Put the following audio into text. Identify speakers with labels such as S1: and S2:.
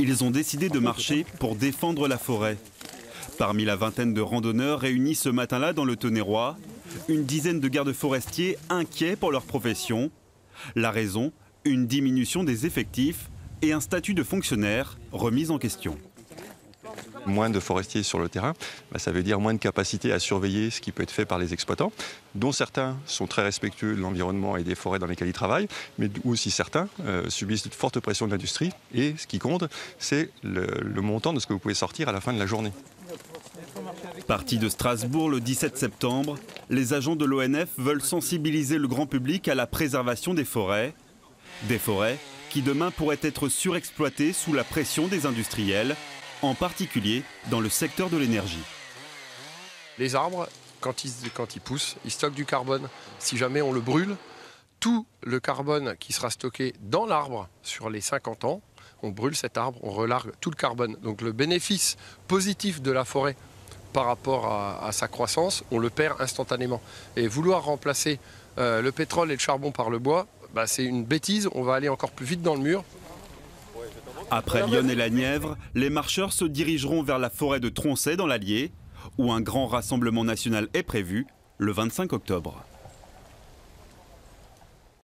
S1: Ils ont décidé de marcher pour défendre la forêt. Parmi la vingtaine de randonneurs réunis ce matin-là dans le Tonnerrois, une dizaine de gardes forestiers inquiets pour leur profession. La raison, une diminution des effectifs et un statut de fonctionnaire remis en question.
S2: Moins de forestiers sur le terrain, ça veut dire moins de capacité à surveiller ce qui peut être fait par les exploitants, dont certains sont très respectueux de l'environnement et des forêts dans lesquelles ils travaillent, mais aussi certains subissent de fortes pressions de l'industrie. Et ce qui compte, c'est le montant de ce que vous pouvez sortir à la fin de la journée.
S1: Partis de Strasbourg le 17 septembre, les agents de l'ONF veulent sensibiliser le grand public à la préservation des forêts. Des forêts qui demain pourraient être surexploitées sous la pression des industriels, en particulier dans le secteur de l'énergie.
S3: Les arbres, quand ils poussent, ils stockent du carbone. Si jamais on le brûle, tout le carbone qui sera stocké dans l'arbre sur les 50 ans, on brûle cet arbre, on relargue tout le carbone. Donc le bénéfice positif de la forêt par rapport à sa croissance, on le perd instantanément. Et vouloir remplacer le pétrole et le charbon par le bois, c'est une bêtise, on va aller encore plus vite dans le mur.
S1: Après Lyon et la Nièvre, les marcheurs se dirigeront vers la forêt de Troncey dans l'Allier, où un grand rassemblement national est prévu le 25 octobre.